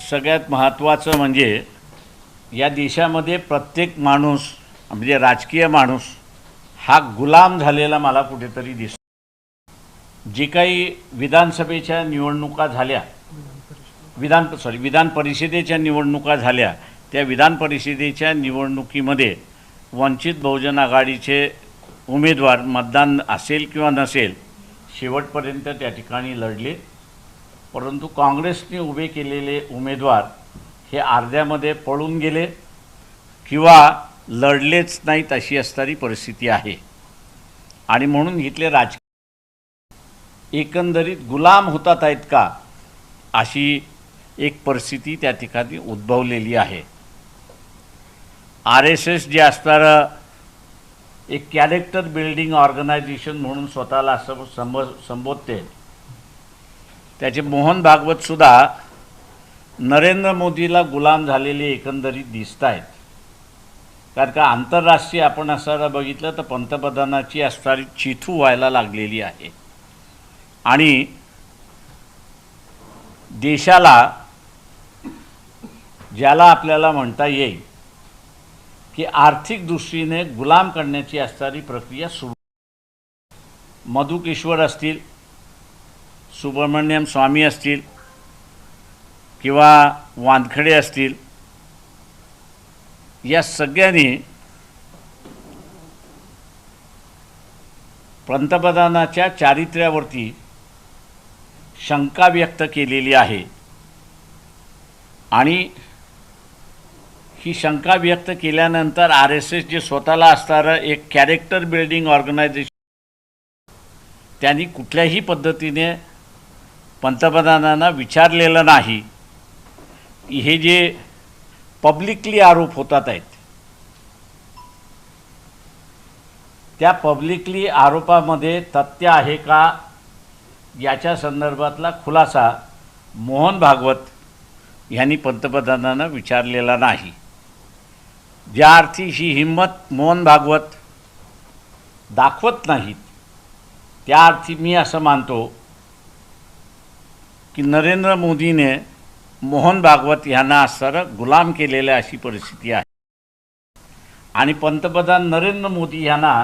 सगळ्यात महत्त्वाचं म्हणजे या देशामध्ये प्रत्येक माणूस म्हणजे राजकीय माणूस हा गुलाम झालेला मला कुठेतरी दिसतो। जे काही विधानसभेच्या निवडणुका झाल्या, विधान परिषदेच्या निवडणुका झाल्या, त्या विधान परिषदेच्या निवडणुकीमध्ये वंचित बहुजन आघाडीचे उमेदवार मतदान असेल किंवा नसेल शेवटपर्यंत त्या ठिकाणी लढले, परंतु काँग्रेसने उभे केलेले उमेदवार हे अर्ध्यामध्ये पळून गेले किंवा लढलेच नाहीत अशी असणारी परिस्थिती आहे। आणि म्हणून इथले राजकीय एकंदरीत गुलाम होतात आहेत का अशी एक परिस्थिती त्या ठिकाणी उद्भवलेली आहे। RSS जे असणारं एक कॅरेक्टर बिल्डिंग ऑर्गनायझेशन म्हणून स्वतःला असं संबोधते, त्याचे मोहन भागवतसुद्धा नरेंद्र मोदीला गुलाम झालेले एकंदरीत दिसत आहेत। कारण का आंतरराष्ट्रीय आपण असं बघितलं तर पंतप्रधानाची असणारी चिथू व्हायला लागलेली आहे आणि देशाला ज्याला आपल्याला म्हणता येईल की आर्थिक दृष्टीने गुलाम करण्याची असणारी प्रक्रिया सुरू। मधु किश्वर असतील, सुब्रमण्यम स्वामी असतील किंवा वानखडे असतील, या सगळ्यांनी पंतप्रधानाच्या चारित्र्यावरती शंका व्यक्त केलेली आहे आणि ही शंका व्यक्त केल्यानंतर RSS जे स्वतःला असणारं एक कॅरेक्टर बिल्डिंग ऑर्गनायझेशन, त्यांनी कुठल्याही पद्धतीने पंतप्रधानांना विचारलेलं नाही। हे जे पब्लिकली आरोप होतात आहेत, त्या पब्लिकली आरोपामध्ये तथ्य आहे का याच्या संदर्भातला खुलासा मोहन भागवत यांनी पंतप्रधानांना विचारलेला नाही। ज्या अर्थी ही हिंमत मोहन भागवत दाखवत नाहीत, त्या अर्थी मी असं मानतो की नरेंद्र मोदीने मोहन भागवत यांना असणारं गुलाम केलेलं अशी परिस्थिती आहे आणि पंतप्रधान नरेंद्र मोदी यांना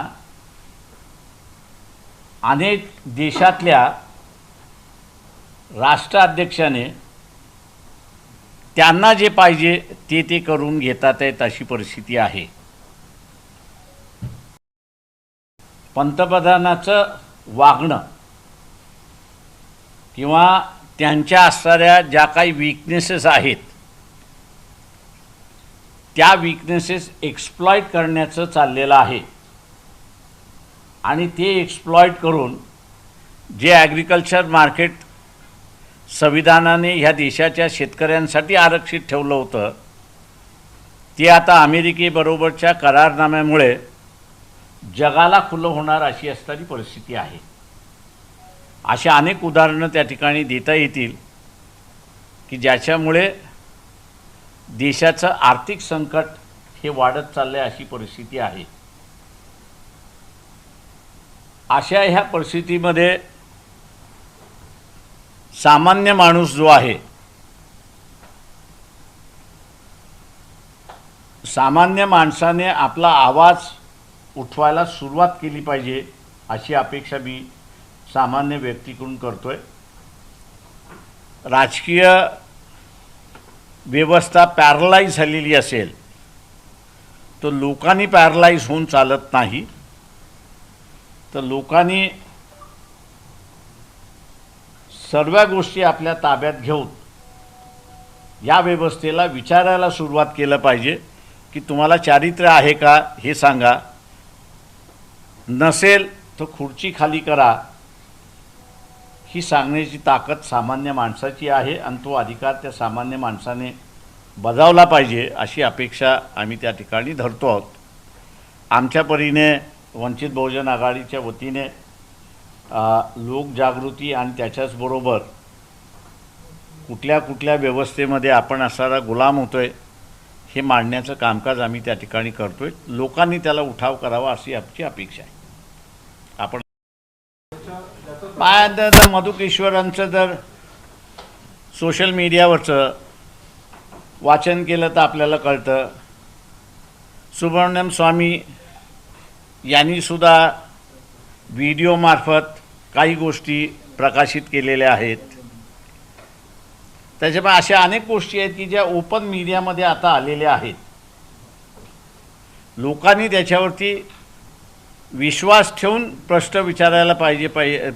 अनेक देशातल्या राष्ट्राध्यक्षाने त्यांना जे पाहिजे ते करून घेतात आहेत अशी परिस्थिती आहे। पंतप्रधानाचं वागणं किंवा त्यांच्या असणाऱ्या ज्या काही वीकनेसेस आहेत, त्या वीकनेसेस एक्सप्लॉइट करण्याचं चाललेलं आहे आणि ते एक्सप्लॉइट करून जे ॲग्रिकल्चर मार्केट संविधानाने ह्या देशाच्या शेतकऱ्यांसाठी आरक्षित ठेवलं होतं, ते आता अमेरिकेबरोबरच्या करारनाम्यामुळे जगाला खुलं होणार अशी असणारी परिस्थिती आहे। अशा अनेक उदाहरणं त्या ठिकाणी देता येतील की ज्याच्यामुळे देशाचं आर्थिक संकट हे वाढत चालले अशी परिस्थिती आहे। अशा ह्या परिस्थितीमध्ये सामान्य माणूस जो आहे, सामान्य माणसाने आपला आवाज उठवायला सुरुवात केली पाहिजे अशी अपेक्षा मी सामान्य व्यक्तीकडून करतोय। राजकीय व्यवस्था पॅरलाइज झालेली असेल तर लोकांनी पॅरलाइज होऊन चालत नाही, तर लोकांनी सर्व गोष्टी आपल्या ताब्यात घेऊन या व्यवस्थेला विचारायला सुरुवात केलं पाहिजे की तुम्हाला चारित्र्य आहे का हे सांगा, नसेल तर खुर्ची खाली करा, ही सांगण्याची ताकद सामान्य माणसाची आहे आणि तो अधिकार त्या सामान्य माणसाने बजावला पाहिजे अशी अपेक्षा आम्ही त्या ठिकाणी धरतो आहोत। आमच्या परीने वंचित बहुजन आघाडीच्या वतीने लोकजागृती आणि त्याच्याचबरोबर कुठल्या कुठल्या व्यवस्थेमध्ये आपण असणारा गुलाम होतोय हे मांडण्याचं कामकाज आम्ही त्या ठिकाणी करतोय। लोकांनी त्याला उठाव करावा अशी आमची अपेक्षा आहे। आपण मधु किश्वरांचं जर सोशल मीडियावरचं वाचन केलं तर आपल्याला कळतं. सुब्रमण्यम स्वामी यांनीसुद्धा व्हिडिओमार्फत काही गोष्टी प्रकाशित केलेल्या आहेत. त्याच्यामुळे अशा अनेक गोष्टी आहेत की ज्या ओपन मीडियामध्ये आता आलेल्या आहेत. लोकांनी त्याच्यावरती विश्वास ठेवून प्रश्न विचारायला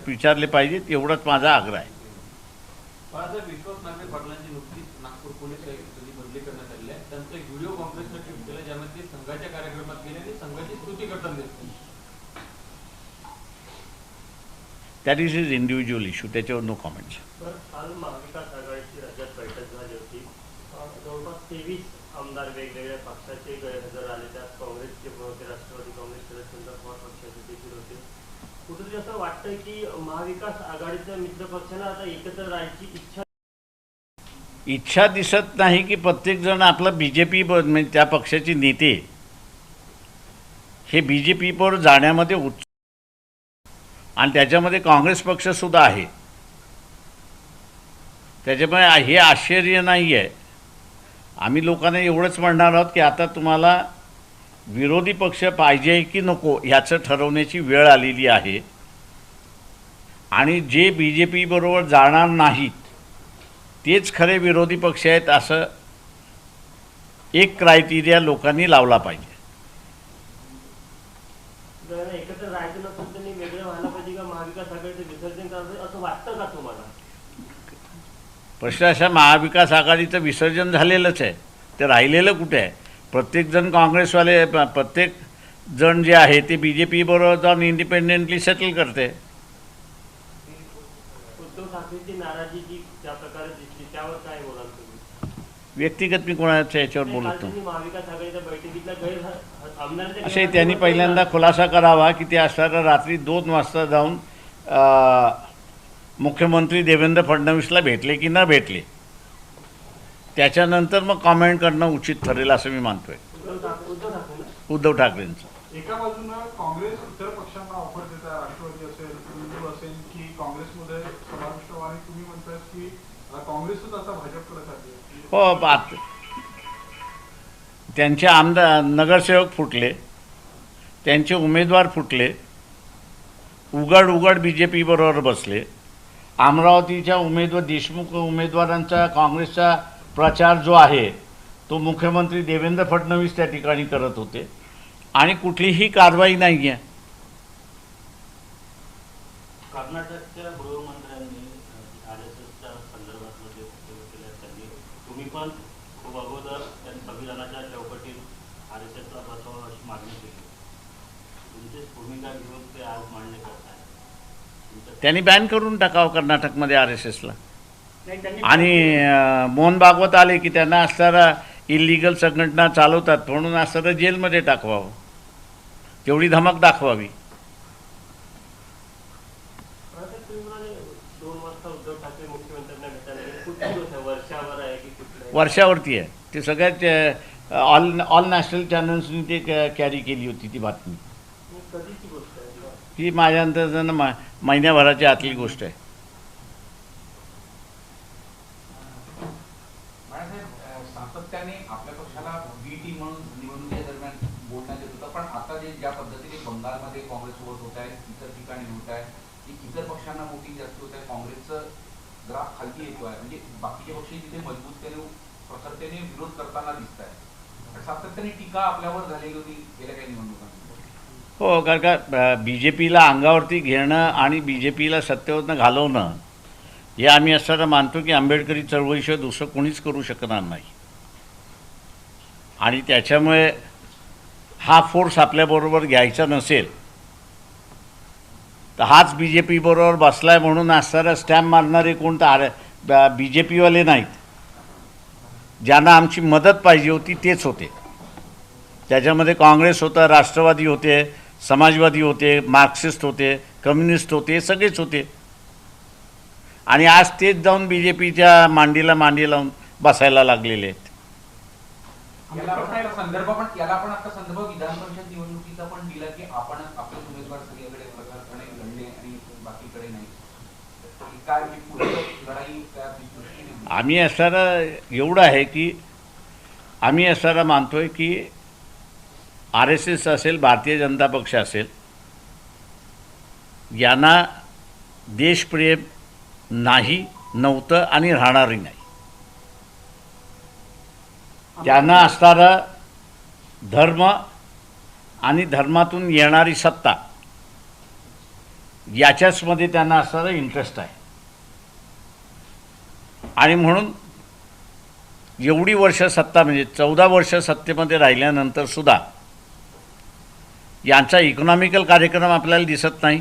विचारले पाहिजेत, एवढंच माझा आग्रह आहे. विश्वास नांगरे पाटलांची नुकतीच नागपूर पोलीस आयुक्तांनी बदली करण्यात आली आहे. त्यांचा एक व्हिडिओ कॉन्फरन्सला ट्विट केला ज्यामध्ये ते संघाच्या कार्यक्रमात गेले आणि संघाची स्तुती करताना दिसते. That is his individual issue, त्याच्यावर नो कॉमेंट्स. काल महाविकास आघाडीची राज्यात बैठक झाली होती. जवळपास 23 आमदार वेगवेगळ्या पक्षाचे गैरहजर आले. त्यात काँग्रेसचे होते, राष्ट्रवादी काँग्रेस, शरद पवार पक्षाचे देखील होते. कुठेतरी असं वाटतं की महाविकास आघाडीच्या मित्रपक्षांना आता एकत्र राहायची इच्छा दिसत नाही की प्रत्येकजण आपलं BJP म्हणजे त्या पक्षाचे नेते हे BJPवर जाण्यामध्ये आणि त्याच्यामध्ये काँग्रेस पक्षसुद्धा आहे. त्याच्यामुळे हे आश्चर्य नाही आहे. आम्ही लोकांना एवढंच म्हणणार आहोत की आता तुम्हाला विरोधी पक्ष पाहिजे की नको ह्याचं ठरवण्याची वेळ आलेली आहे. आणि जे BJPबरोबर जाणार नाहीत तेच खरे विरोधी पक्ष आहेत असं एक क्रायटेरिया लोकांनी लावला पाहिजे. एकत्र राहायचं नसून त्यांनी वेगळं व्हायला पाहिजे का महाविकास आघाडीचं विसर्जन करायचं असं वाटतं का तुम्हाला? प्रश्न असा, महाविकास आघाडीचं विसर्जन झालेलंच आहे, ते राहिलेलं कुठे आहे? प्रत्येकजण काँग्रेसवाले प्रत्येक जण जे आहे ते BJPबरोबर जाऊन इंडिपेंडेंटली सेटल करते. उद्धव ठाकरेंची नाराजी जी ज्या प्रकारे दिसली त्यावर काय बोलाल तुम्ही? व्यक्तिगत मी कोणाच्या याच्यावर बोलत नाही. महाविकास आघाडीच्या बैठकीतल्या आमदारांच्या असे त्यांनी पहिल्यांदा खुलासा करावा की ते असणारा रात्री 2 वाजता जाऊन मुख्यमंत्री देवेंद्र फडणवीसला भेटले की न भेटले, त्याच्यानंतर मग कॉमेंट करणं उचित ठरेल असं मी मानतोय. उद्धव ठाकरेंचं एका बाजूनं काँग्रेस इतर पक्षांना ऑफर देत आहे, राष्ट्रवादी असेल, हिंदू असेल, की काँग्रेसमध्ये समाविष्ट व्हा, आणि तुम्ही म्हणताय की काँग्रेसच आता भाजपकडे चालली. हो, त्यांचे आमदार नगरसेवक फुटले, त्यांचे उमेदवार फुटले, उघड BJPबरोबर बसले. अमरावतीच्या देशमुख उमेदवारांचा काँग्रेसचा प्रचार जो आहे तो मुख्यमंत्री देवेंद्र फडणवीस त्या ठिकाणी करत होते आणि कुठलीही कारवाई नाही आहे. कर्नाटकच्या गृहमंत्र्यांनी RSSच्या संदर्भातलं जे वक्तव्य केलं त्यांनी तुम्ही पण खूप अगोदर संविधानाच्या चौकटीत RSSला बसवावं अशी मागणी केली. तुमचीच भूमिका घेऊन ते आज मान्य करताय. त्यांनी बॅन करून टाकावं कर्नाटकमध्ये RSSला. आणि मोहन भागवत आले की त्यांना असणारा इलिगल संघटना चालवतात म्हणून असणारं जेलमध्ये टाकवावं, तेवढी धमक दाखवावी. वर्षावरती आहे ते. सगळ्यात ऑल नॅशनल चॅनल्सनी ते कॅरी केली होती ती बातमी. ही माझ्या अंदाजानं महिन्याभराच्या आतली गोष्ट आहे. सातत्याने आपल्या पक्षाला बी टीम म्हणून निवडणुकीच्या दरम्यान बोलण्यात येत होतं, पण आता जे ज्या पद्धतीने बंगालमध्ये काँग्रेससोबत होत आहे, इतर ठिकाणी होत आहे, की इतर पक्षांना वोटिंग जास्त होत आहे, काँग्रेसचं ग्राफ खाली येतो आहे, म्हणजे बाकीचे पक्ष तिथे मजबूततेने प्रखरतेने विरोध करताना दिसत आहे. सातत्याने टीका आपल्यावर झालेली होती गेल्या काही निवडणुकांमध्ये. हो, कारण का BJPला अंगावरती घेणं आणि BJPला सत्तेवरनं घालवणं हे आम्ही असताना मानतो की आंबेडकरी चळवळीशिवाय दुसरं कोणीच करू शकणार नाही. आणि त्याच्यामुळे हा फोर्स आपल्याबरोबर घ्यायचा नसेल तर हाच BJPबरोबर बसलाय म्हणून असणारा स्टॅम्प मारणारे कोण तर BJPवाले नाहीत. ज्यांना आमची मदत पाहिजे होती तेच होते. त्याच्यामध्ये काँग्रेस होता, राष्ट्रवादी होते, समाजवादी होते, मार्क्सिस्ट होते, कम्युनिस्ट होते, सगळेच होते. आणि आज तेच जाऊन BJPच्या मांडीला मांडी लावून बसायला लागलेले आहेत. याला आपण आता संदर्भ विधान परिषद निवडणुकीचा पण दिला की आपण आपले उमेदवार सगळीकडे प्रखरपणे लढले आणि बाकीकडे नाही. काय लढाई आम्ही असणारा एवढं आहे की आम्ही असायला मानतोय की RSS असेल, भारतीय जनता पक्ष असेल, यांना देशप्रेम नाही, नव्हतं आणि राहणारही नाही. त्यांना असणारा धर्म आणि धर्मातून येणारी सत्ता याच्याचमध्ये त्यांना असणारा इंटरेस्ट आहे. आणि म्हणून एवढी वर्ष सत्ता म्हणजे 14 वर्ष सत्तेमध्ये राहिल्यानंतर सुद्धा यांचा इकॉनॉमिकल कार्यक्रम आपल्याला दिसत नाही,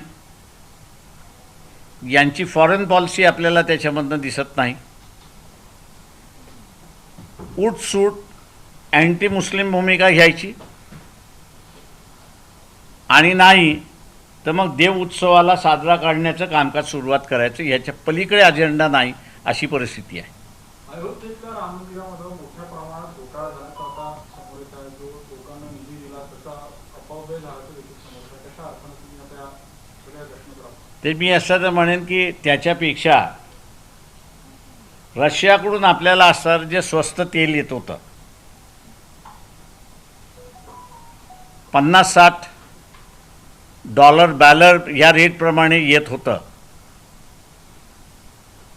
यांची फॉरेन पॉलिसी आपल्याला त्याच्यामधनं दिसत नाही. उठसूट अँटी मुस्लिम भूमिका घ्यायची आणि नाही तर मग देव उत्सवाला साजरा करण्याचं कामकाज सुरुवात करायचं, ह्याच्या पलीकडे अजेंडा नाही अशी परिस्थिती आहे. अयोध्येतल्या राम मंदिरामध्ये मोठ्या प्रमाणात घोटाळा झाल्याचा आता समोर येत आहे. जो लोकांना निधी दिला त्याचा अपव्यय झाल्याचं देखील समोर येत आहे. कशा अर्थानं तुम्ही आता या सगळ्या घटनेत ते मी असं तर म्हणेन की त्याच्यापेक्षा रशियाकडून आपल्याला असणारं जे स्वस्त तेल येत होतं, $50-60 बॅलर या रेटप्रमाणे येत होतं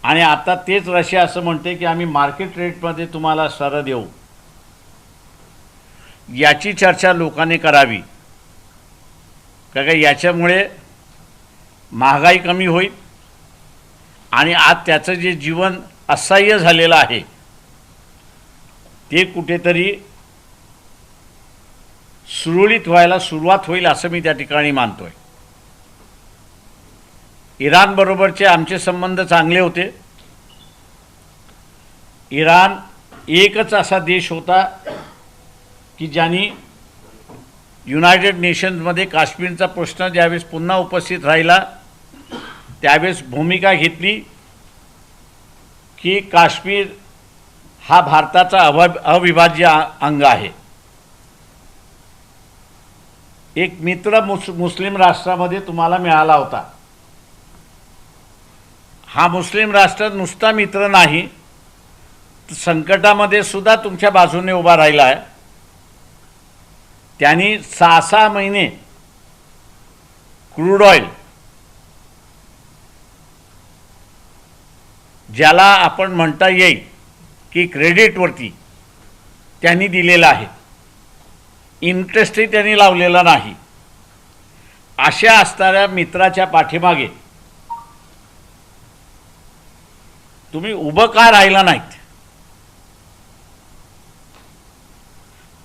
आणि आता तेच रशिया असं म्हणते की आम्ही मार्केट रेटमध्ये तुम्हाला सर देऊ. याची चर्चा लोकांनी करावी, का याच्यामुळे महागाई कमी होईल आणि आज त्याचं जे जीवन असह्य झालेलं आहे ते कुठेतरी सुरळीत व्हायला सुरुवात होईल असं मी त्या ठिकाणी मानतोय. इराणबरोबरचे आमचे संबंध चांगले होते. इराण एकच असा देश होता की ज्यांनी युनायटेड नेशन्समध्ये काश्मीरचा प्रश्न ज्यावेळेस पुन्हा उपस्थित राहिला त्यावेळेस भूमिका घेतली की काश्मीर हा भारताचा अविभाज्य अंग आहे. एक मित्र मुस्लिम राष्ट्रामध्ये तुम्हाला मिळाला होता. हा मुस्लिम राष्ट्र नुसता मित्र नाही, संकटामध्ये सुद्धा तुमच्या बाजूने उभा राहिला आहे. त्यांनी 6 महिने क्रूड ऑइल, ज्याला आपण म्हणता येईल की क्रेडिटवरती त्यांनी दिलेलं आहे, इंटरेस्टही त्यांनी लावलेला नाही. अशा असणाऱ्या मित्राच्या पाठीमागे तुम्ही उभं का राहिला नाहीत?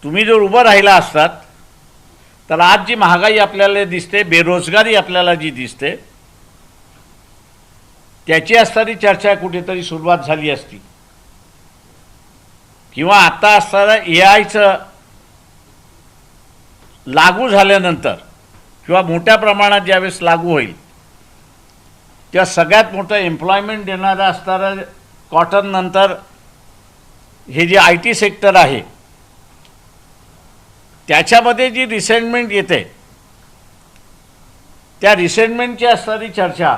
तुम्ही जर उभं राहिला असतात तर आज जी महागाई आपल्याला दिसते, बेरोजगारी आपल्याला जी दिसते, त्याची असणारी चर्चा कुठेतरी सुरुवात झाली असती. किंवा आता असणारं AIचं लागू झाल्यानंतर किंवा मोठ्या प्रमाणात ज्यावेळेस लागू होईल त्या सगळ्यात मोठं एम्प्लॉयमेंट देणारं असणारं कॉटन नंतर हे जे IT सेक्टर आहे त्याच्यामध्ये जी रिसेंटमेंट येते त्या रिसेंटमेंटची असणारी चर्चा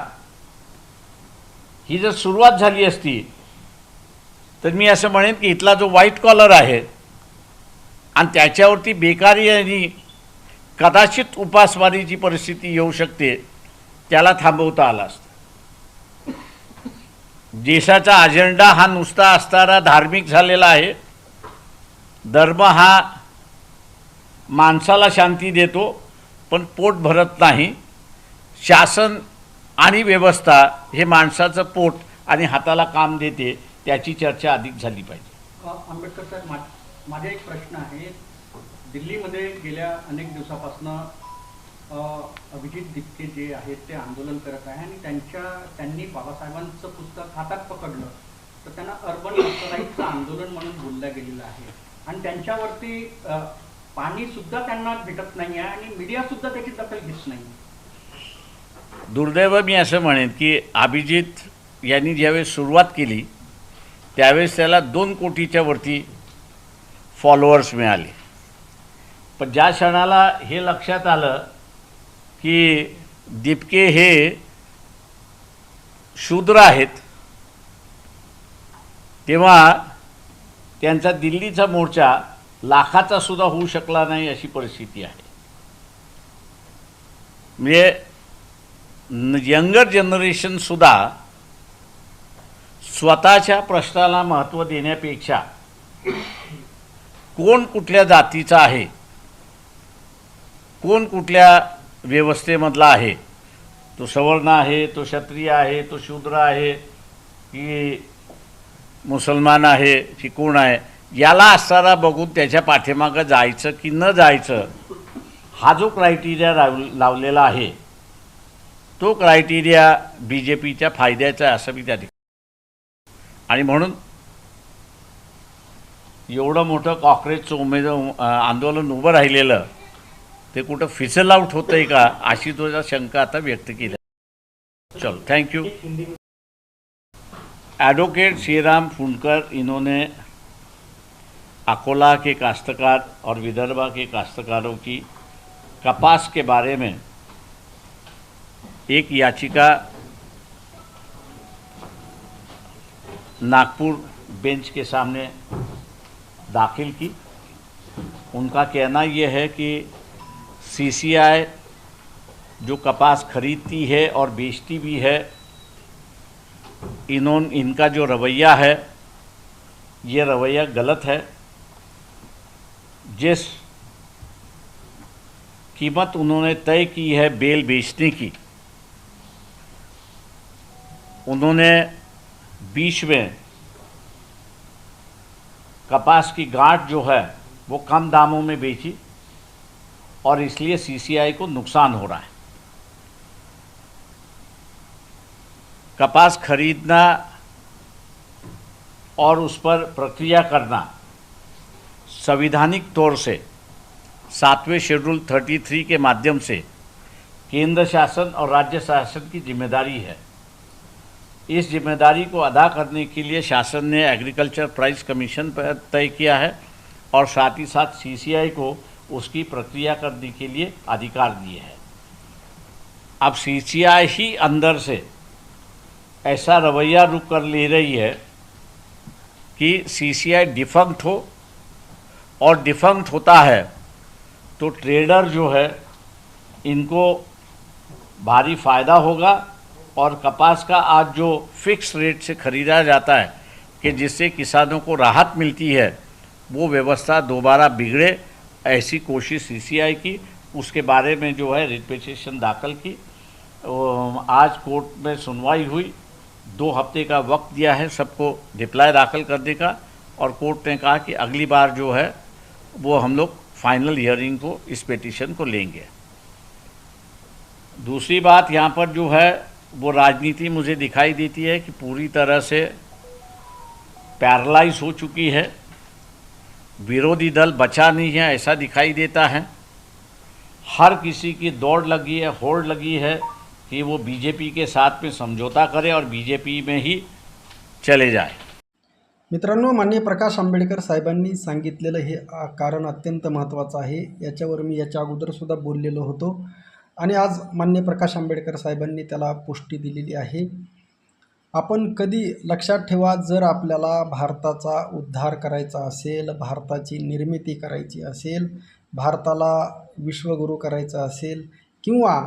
ही जर सुरुवात झाली असती तर मी असं म्हणेन की इथला जो व्हाईट कॉलर आहे आणि त्याच्यावरती बेकारी आणि कदाचित उपासमारीची परिस्थिती येऊ शकते त्याला थांबवता आला असतं. देशाचा अजेंडा हा नुसता असणारा धार्मिक झालेला आहे. धर्म हा माणसाला शांती देतो पण पोट भरत नाही. शासन आणि व्यवस्था हे माणसाचं पोट आणि हाताला काम देते, त्याची चर्चा अधिक झाली पाहिजे. आंबेडकर साहेब, माझा एक प्रश्न आहे. दिल्लीमध्ये गेल्या अनेक दिवसापासून अभिजित दिपके जे आहेत ते आंदोलन करत आहे आणि त्यांनी बाबासाहेबांचं पुस्तक हातात पकडलं तर त्यांना अर्बन नक्सलाईटचं आंदोलन म्हणून बोललं गेलेलं आहे आणि त्यांच्यावरती पाणीसुद्धा त्यांना भेटत नाही आहे आणि मीडियासुद्धा त्याची दखल घेत नाही. दुर्दैव मी असं म्हणेन की अभिजित यांनी ज्यावेळेस सुरुवात केली त्यावेळेस त्याला 2 कोटीच्या वरती फॉलोअर्स मिळाले. पण ज्या क्षणाला हे लक्षात आलं की दिपके हे शूद्र आहेत तेव्हा त्यांचा दिल्लीचा मोर्चा लाखाचा सुद्धा होऊ शकला नाही अशी परिस्थिती आहे. म्हणजे यंगर जनरेशनसुद्धा स्वतःच्या प्रश्नाला महत्त्व देण्यापेक्षा कोण कुठल्या जातीचा आहे, कोण कुठल्या व्यवस्थेमधला आहे, तो सवर्ण आहे, तो क्षत्रिय आहे, तो शूद्र आहे की मुसलमान आहे की कोण आहे, याला असताना बघून त्याच्या पाठीमागं जायचं की न जायचं हा जो क्रायटेरिया लावलेला आहे तो क्रायटेरिया बी जे पीच्या फायद्याचा आहे असं मी त्या ठिकाणी. आणि म्हणून एवढं मोठं कॉंग्रेसचं आंदोलन उभं राहिलेलं ते कुठं फिसल आउट होतं आहे का अशी तुझा शंका आता व्यक्त केली. चलो thank you. Advocate Shriram Phundkar, इन्होंने अकोला के काश्तकार और विदर्भा के काश्तकारों की कपास के बारे में एक याचिका नागपुर बेंच के सामने दाखिल की. उनका कहना यह है कि सीसीआई जो कपास खरीदती है और बेचती भी है, इनका जो रवैया है ये रवैया गलत है. जिस कीमत उन्होंने तय की है बेल बेचने की, उन्होंने बीच में कपास की गांठ जो है वो कम दामों में बेची और इसलिए सीसीआई को नुकसान हो रहा है. कपास खरीदना और उस पर प्रक्रिया करना संवैधानिक तौर से 7वें शेड्यूल 33 के माध्यम से केंद्र शासन और राज्य शासन की जिम्मेदारी है. इस जिम्मेदारी को अदा करने के लिए शासन ने एग्रीकल्चर प्राइस कमीशन पर तय किया है और साथ ही साथ सीसीआई को उसकी प्रक्रिया करने के लिए अधिकार दिए हैं. अब सीसीआई ही अंदर से ऐसा रवैया रुख कर ले रही है कि सीसीआई डिफंक्ट हो, और डिफंक्ट होता है तो ट्रेडर जो है इनको भारी फ़ायदा होगा. और कपास का आज जो फिक्स रेट से ख़रीदा जाता है कि जिससे किसानों को राहत मिलती है, वो व्यवस्था दोबारा बिगड़े ऐसी कोशिश सीसीआई की. उसके बारे में जो है रिट पिटीशन दाखिल की. आज कोर्ट में सुनवाई हुई. 2 हफ्ते का वक्त दिया है सबको रिप्लाई दाखिल करने का, और कोर्ट ने कहा कि अगली बार जो है वो हम लोग फाइनल हियरिंग को इस पिटीशन को लेंगे. दूसरी बात यहाँ पर जो है वो राजनीति मुझे दिखाई देती है कि पूरी तरह से पैरालाइज हो चुकी है. विरोधी दल बचा नहीं है ऐसा दिखाई देता है. हर किसी की दौड़ लगी है, होड़ लगी है कि वो बीजेपी के साथ में समझौता करे और बीजेपी में ही चले जाए. मित्रांनो, माननीय प्रकाश आंबेडकर साहेबांनी सांगितलेलं हे कारण अत्यंत महत्त्वाचं आहे. याच्यावर मी याच्या अगोदरसुद्धा बोललेलो होतो आणि आज माननीय प्रकाश आंबेडकर साहेबांनी त्याला पुष्टी दिलेली आहे. आपण कधी लक्षात ठेवा, जर आपल्याला भारताचा उद्धार करायचा असेल, भारताची निर्मिती करायची असेल, भारताला विश्वगुरू करायचं असेल किंवा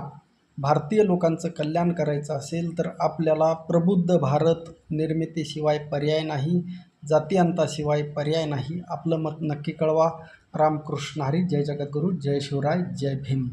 भारतीय लोकांचं कल्याण करायचं असेल, तर आपल्याला प्रबुद्ध भारत निर्मितीशिवाय पर्याय नाही, जातीअंताशिवाय पर्याय नाही. आपलं मत नक्की कळवा. रामकृष्ण हरी. जय जगद्गुरू. जय शिवराय. जय भीम.